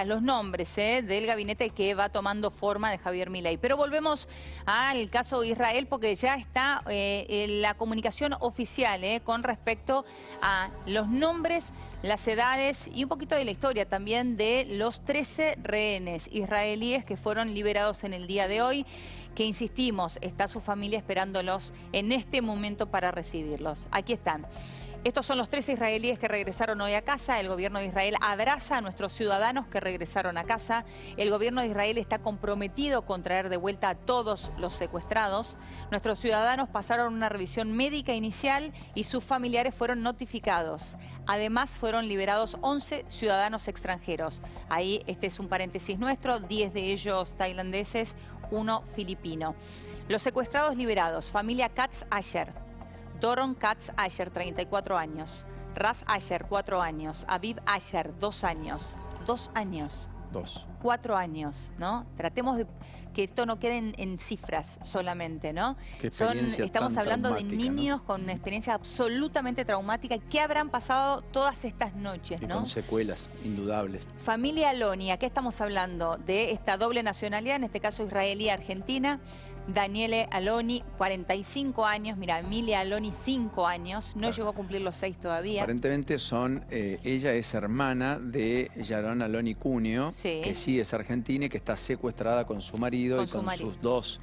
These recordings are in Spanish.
los nombres del gabinete que va tomando forma de Javier Milei. Pero volvemos al caso de Israel porque ya está la comunicación oficial con respecto a los nombres, las edades y un poquito de la historia también de los 13 rehenes israelíes que fueron liberados en el día de hoy, que insistimos, está su familia esperándolos en este momento para recibirlos. Aquí están. Estos son los 13 israelíes que regresaron hoy a casa. El gobierno de Israel abraza a nuestros ciudadanos que regresaron a casa. El gobierno de Israel está comprometido con traer de vuelta a todos los secuestrados. Nuestros ciudadanos pasaron una revisión médica inicial y sus familiares fueron notificados. Además, fueron liberados 11 ciudadanos extranjeros. Ahí, este es un paréntesis nuestro, 10 de ellos tailandeses, 1 filipino. Los secuestrados liberados, familia Katz Asher. Doron Katz Asher, 34 años. Raz Asher, 4 años. Aviv Asher, 2 años. 2 años. 4 años, ¿no? Tratemos de que esto no quede en cifras solamente, ¿no? Estamos hablando de niños, ¿no?, con una experiencia absolutamente traumática. ¿Qué habrán pasado todas estas noches, ¿no? Con secuelas indudables. Familia Aloni, ¿qué estamos hablando? De esta doble nacionalidad, en este caso israelí-argentina. Daniele Aloni, 45 años. Mira, Emilia Aloni, 5 años. No llegó a cumplir los 6 todavía. Aparentemente ella es hermana de Yaron Aloni Cunio, que sí es argentina y que está secuestrada con su marido y con sus 2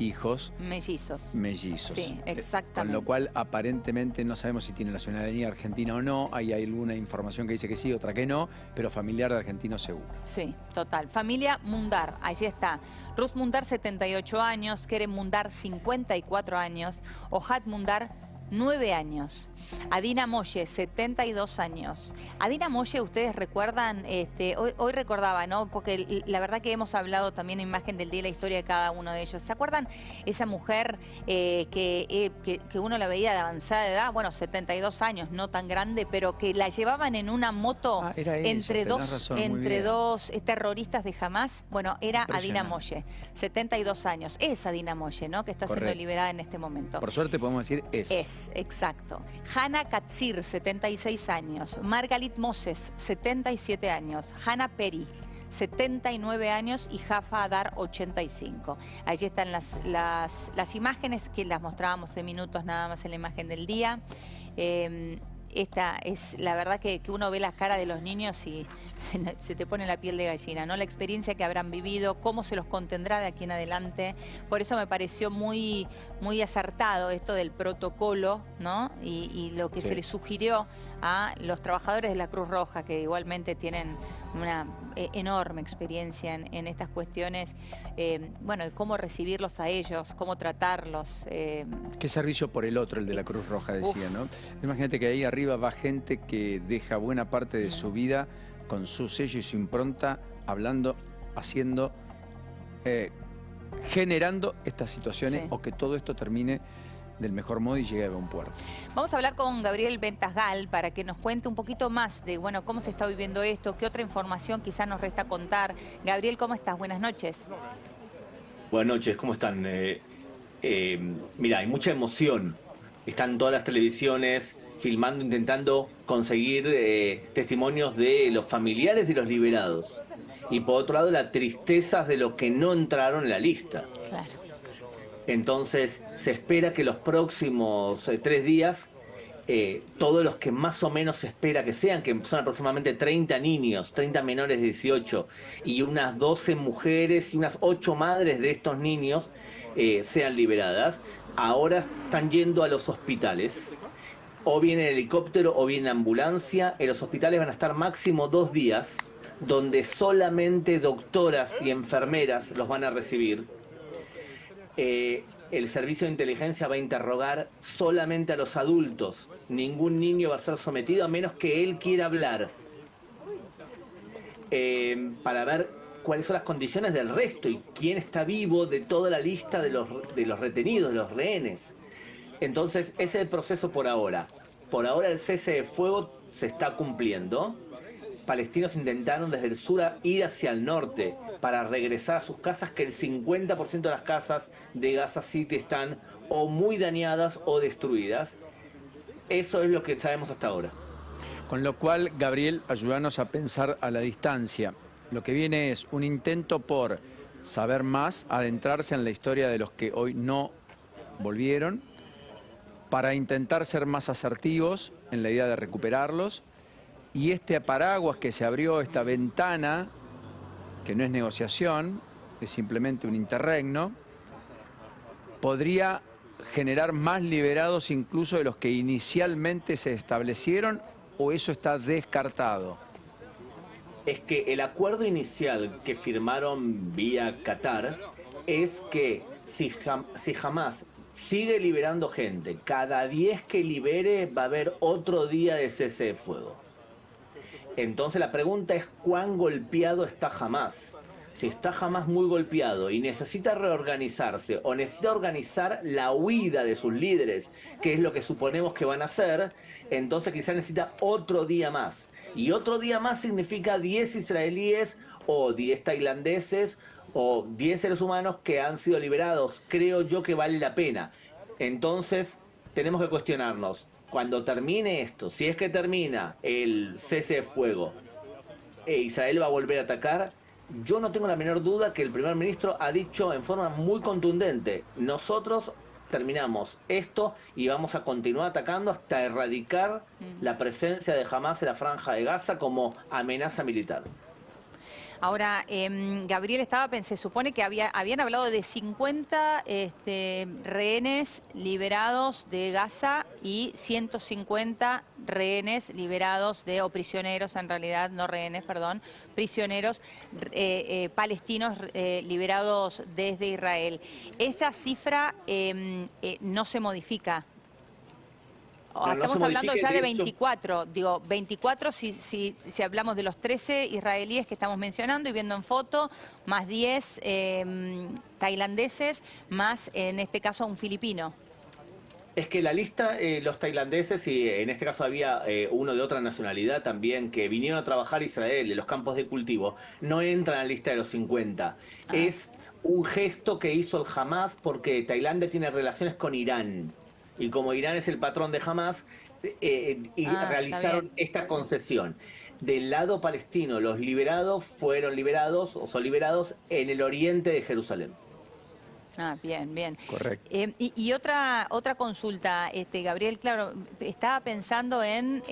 hijos. Mellizos. Sí, exactamente. Con lo cual, aparentemente, no sabemos si tiene nacionalidad argentina o no. Hay alguna información que dice que sí, otra que no, pero familiar de argentino seguro. Sí, total. Familia Mundar, allí está. Ruth Mundar, 78 años. Kerem Mundar, 54 años. Ohad Mundar, 9 años. Adina Moye, 72 años. Adina Moye, ustedes recuerdan, hoy recordaba, ¿no? Porque la verdad que hemos hablado también en Imagen del Día, la historia de cada uno de ellos. ¿Se acuerdan esa mujer que uno la veía de avanzada edad? Bueno, 72 años, no tan grande, pero que la llevaban en una moto entre dos terroristas de Hamás. Bueno, era Adina Moye, 72 años. Es Adina Moye, ¿no? Que está siendo liberada en este momento. Por suerte podemos decir es. Es, exacto. Hannah Katzir, 76 años. Margalit Moses, 77 años. Hannah Peri, 79 años. Y Jaffa Adar, 85. Allí están las imágenes que las mostrábamos en minutos nada más en la Imagen del Día. Esta es la verdad que uno ve las caras de los niños y se te pone la piel de gallina, ¿no? La experiencia que habrán vivido, cómo se los contendrá de aquí en adelante. Por eso me pareció muy acertado esto del protocolo, ¿no? Y lo que se les sugirió a los trabajadores de la Cruz Roja, que igualmente tienen una enorme experiencia en estas cuestiones, bueno, de cómo recibirlos a ellos, cómo tratarlos. Qué servicio por el otro, el de la Cruz Roja, decía, ¿no? Imagínate que ahí arriba va gente que deja buena parte de su vida con su sello y su impronta, hablando, haciendo, generando estas situaciones, o que todo esto termine del mejor modo y llegue a un puerto. Vamos a hablar con Gabriel Ventasgal para que nos cuente un poquito más de, bueno, cómo se está viviendo esto, qué otra información quizás nos resta contar. Gabriel, ¿cómo estás? Buenas noches. Buenas noches, ¿cómo están? Mira, hay mucha emoción. Están todas las televisiones filmando, intentando conseguir testimonios de los familiares de los liberados. Y por otro lado, la tristeza de los que no entraron en la lista. Claro. Entonces, se espera que los próximos 3 días, todos los que más o menos se espera que sean, que son aproximadamente 30 niños, 30 menores de 18, y unas 12 mujeres y unas 8 madres de estos niños sean liberadas. Ahora están yendo a los hospitales, o bien en helicóptero o bien en ambulancia. En los hospitales van a estar máximo 2 días, donde solamente doctoras y enfermeras los van a recibir. El servicio de inteligencia va a interrogar solamente a los adultos. Ningún niño va a ser sometido a menos que él quiera hablar. Para ver cuáles son las condiciones del resto y quién está vivo de toda la lista de los retenidos, de los rehenes. Entonces, ese es el proceso por ahora. Por ahora el cese de fuego se está cumpliendo. Palestinos intentaron desde el sur ir hacia el norte para regresar a sus casas, que el 50% de las casas de Gaza City están o muy dañadas o destruidas. Eso es lo que sabemos hasta ahora. Con lo cual, Gabriel, ayúdanos a pensar a la distancia. Lo que viene es un intento por saber más, adentrarse en la historia de los que hoy no volvieron, para intentar ser más asertivos en la idea de recuperarlos. Y este paraguas que se abrió, esta ventana, que no es negociación, es simplemente un interregno, podría generar más liberados incluso de los que inicialmente se establecieron, ¿o eso está descartado? Es que el acuerdo inicial que firmaron vía Qatar es que si Hamás sigue liberando gente, cada 10 que libere va a haber otro día de cese de fuego. Entonces la pregunta es cuán golpeado está Hamás. Si está Hamás muy golpeado y necesita reorganizarse o necesita organizar la huida de sus líderes, que es lo que suponemos que van a hacer, entonces quizás necesita otro día más. Y otro día más significa 10 israelíes o 10 tailandeses o 10 seres humanos que han sido liberados. Creo yo que vale la pena. Entonces tenemos que cuestionarnos, cuando termine esto, si es que termina el cese de fuego e Israel va a volver a atacar, yo no tengo la menor duda que el primer ministro ha dicho en forma muy contundente, nosotros terminamos esto y vamos a continuar atacando hasta erradicar la presencia de Hamás en la Franja de Gaza como amenaza militar. Ahora, Gabriel, se supone que habían hablado de 50 rehenes liberados de Gaza y 150 rehenes liberados o prisioneros, en realidad, no rehenes, perdón, prisioneros palestinos liberados desde Israel. Esa cifra no se modifica. Estamos hablando ya de 24, digo, 24 si hablamos de los 13 israelíes que estamos mencionando y viendo en foto, más 10 tailandeses, más en este caso un filipino. Es que la lista, los tailandeses, y en este caso había uno de otra nacionalidad también, que vinieron a trabajar a Israel en los campos de cultivo, no entran en la lista de los 50. Es un gesto que hizo el Hamás porque Tailandia tiene relaciones con Irán. Y como Irán es el patrón de Hamás, realizaron esta concesión. Del lado palestino, los liberados fueron liberados o son liberados en el oriente de Jerusalén. Bien, bien. Correcto. Y otra consulta, Gabriel, claro, estaba pensando en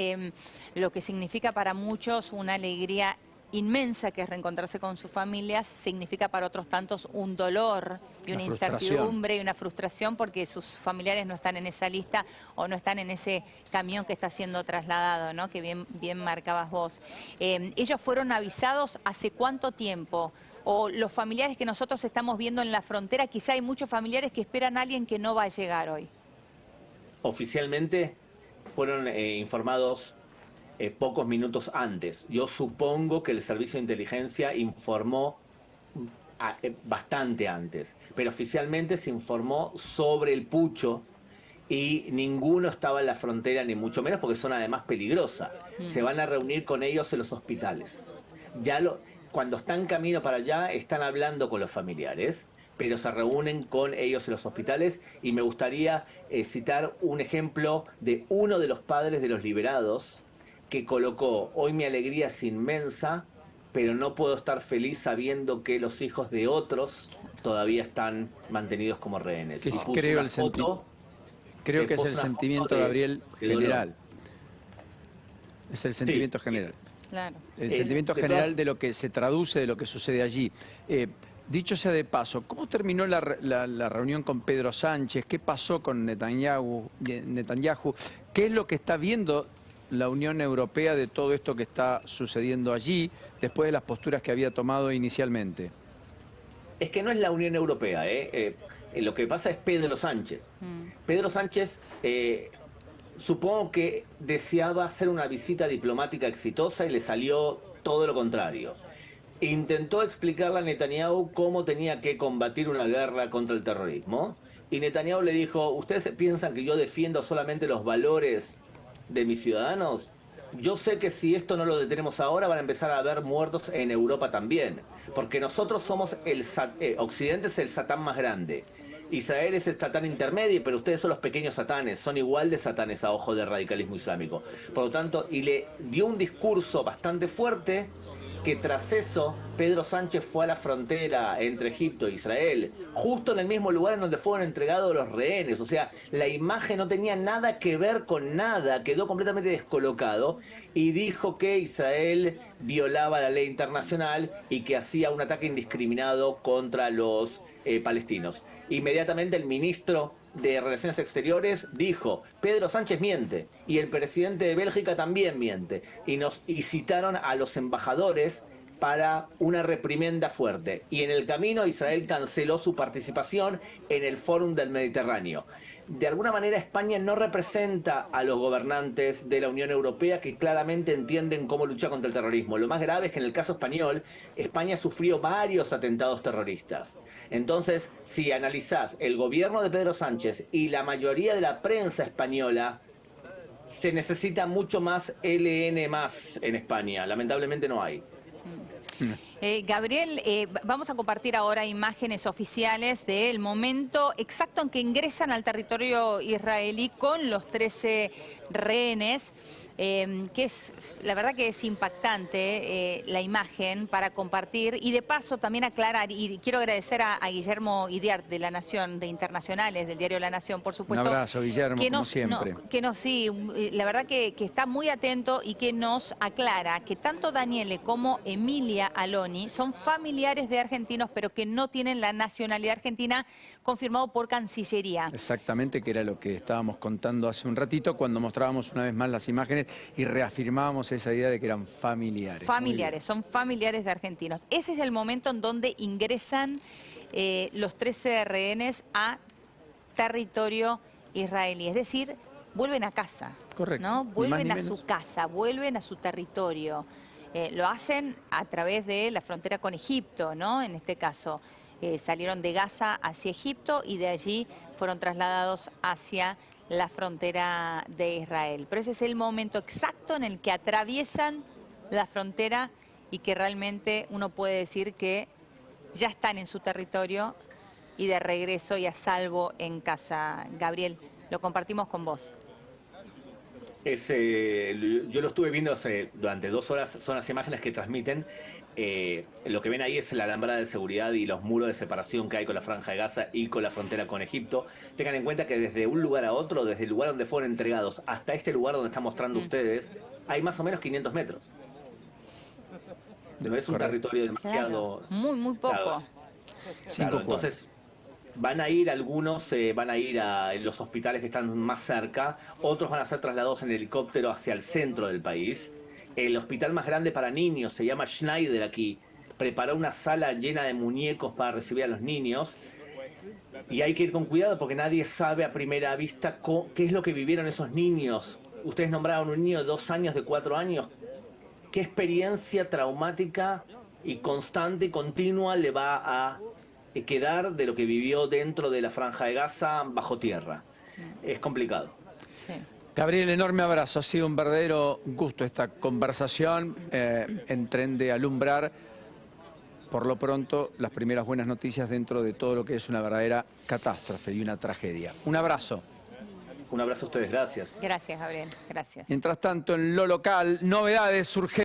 lo que significa para muchos una alegría inmensa, que es reencontrarse con sus familias, significa para otros tantos un dolor y una incertidumbre y una frustración porque sus familiares no están en esa lista o no están en ese camión que está siendo trasladado, ¿no? Que bien marcabas vos. ¿Ellos fueron avisados hace cuánto tiempo? O los familiares que nosotros estamos viendo en la frontera, quizá hay muchos familiares que esperan a alguien que no va a llegar hoy. Oficialmente fueron informados pocos minutos antes. Yo supongo que el servicio de inteligencia informó bastante antes, pero oficialmente se informó sobre el pucho y ninguno estaba en la frontera, ni mucho menos, porque son además peligrosas. Se van a reunir con ellos en los hospitales. Cuando están camino para allá, están hablando con los familiares, pero se reúnen con ellos en los hospitales, y me gustaría citar un ejemplo de uno de los padres de los liberados, que colocó: hoy mi alegría es inmensa, pero no puedo estar feliz sabiendo que los hijos de otros todavía están mantenidos como rehenes. Creo que es el sentimiento, Gabriel, general. Es el sentimiento general. Claro. El sentimiento general de lo que se traduce, de lo que sucede allí. Dicho sea de paso, ¿cómo terminó la reunión con Pedro Sánchez? ¿Qué pasó con Netanyahu? ¿Qué es lo que está viendo la Unión Europea de todo esto que está sucediendo allí, después de las posturas que había tomado inicialmente? Es que no es la Unión Europea, lo que pasa es Pedro Sánchez. Pedro Sánchez, supongo que deseaba hacer una visita diplomática exitosa y le salió todo lo contrario. Intentó explicarle a Netanyahu cómo tenía que combatir una guerra contra el terrorismo, y Netanyahu le dijo: ¿ustedes piensan que yo defiendo solamente los valores de mis ciudadanos? Yo sé que si esto no lo detenemos ahora, van a empezar a haber muertos en Europa también, porque nosotros somos Occidente es el satán más grande, Israel es el satán intermedio, pero ustedes son los pequeños satanes, son igual de satanes a ojo del radicalismo islámico. Por lo tanto, y le dio un discurso bastante fuerte que tras eso Pedro Sánchez fue a la frontera entre Egipto e Israel, justo en el mismo lugar en donde fueron entregados los rehenes. O sea, la imagen no tenía nada que ver con nada, quedó completamente descolocado y dijo que Israel violaba la ley internacional y que hacía un ataque indiscriminado contra los palestinos. Inmediatamente el ministro de Relaciones Exteriores dijo: Pedro Sánchez miente, y el presidente de Bélgica también miente, y citaron a los embajadores para una reprimenda fuerte. Y en el camino Israel canceló su participación en el Fórum del Mediterráneo. De alguna manera España no representa a los gobernantes de la Unión Europea, que claramente entienden cómo luchar contra el terrorismo. Lo más grave es que en el caso español, España sufrió varios atentados terroristas. Entonces, si analizás el gobierno de Pedro Sánchez y la mayoría de la prensa española, se necesita mucho más LN+ en España. Lamentablemente no hay. Gabriel, vamos a compartir ahora imágenes oficiales del momento exacto en que ingresan al territorio israelí con los 13 rehenes. Que es, la verdad que es impactante la imagen para compartir y de paso también aclarar, y quiero agradecer a Guillermo Idiart de La Nación, de Internacionales, del diario La Nación, por supuesto. Un abrazo, Guillermo, como siempre. Sí, la verdad que está muy atento y que nos aclara que tanto Daniele como Emilia Aloni son familiares de argentinos, pero que no tienen la nacionalidad argentina, confirmado por Cancillería. Exactamente, que era lo que estábamos contando hace un ratito cuando mostrábamos una vez más las imágenes y reafirmábamos esa idea de que eran familiares. Familiares, son familiares de argentinos. Ese es el momento en donde ingresan los 13 rehenes a territorio israelí. Es decir, vuelven a casa. Correcto. ¿No? Vuelven a su casa, vuelven a su territorio. Lo hacen a través de la frontera con Egipto, ¿no? En este caso, salieron de Gaza hacia Egipto y de allí fueron trasladados hacia la frontera de Israel. Pero ese es el momento exacto en el que atraviesan la frontera y que realmente uno puede decir que ya están en su territorio y de regreso y a salvo en casa. Gabriel, lo compartimos con vos. Yo lo estuve viendo durante 2 horas, son las imágenes que transmiten. Lo que ven ahí es la alambrada de seguridad y los muros de separación que hay con la Franja de Gaza y con la frontera con Egipto. Tengan en cuenta que desde un lugar a otro, desde el lugar donde fueron entregados hasta este lugar donde están mostrando ustedes, hay más o menos 500 metros. No es un territorio demasiado... Claro, muy poco. Claro, entonces van a ir algunos, van a ir a los hospitales que están más cerca, otros van a ser trasladados en helicóptero hacia el centro del país. El hospital más grande para niños, se llama Schneider aquí, preparó una sala llena de muñecos para recibir a los niños. Y hay que ir con cuidado porque nadie sabe a primera vista qué es lo que vivieron esos niños. Ustedes nombraron un niño de 2 años, de 4 años. ¿Qué experiencia traumática y constante y continua le va a quedar de lo que vivió dentro de la Franja de Gaza bajo tierra? Es complicado. Sí. Gabriel, enorme abrazo. Ha sido un verdadero gusto esta conversación en Tren de Alumbrar. Por lo pronto, las primeras buenas noticias dentro de todo lo que es una verdadera catástrofe y una tragedia. Un abrazo. Un abrazo a ustedes, gracias. Gracias, Gabriel. Gracias. Mientras tanto, en lo local, novedades urgentes.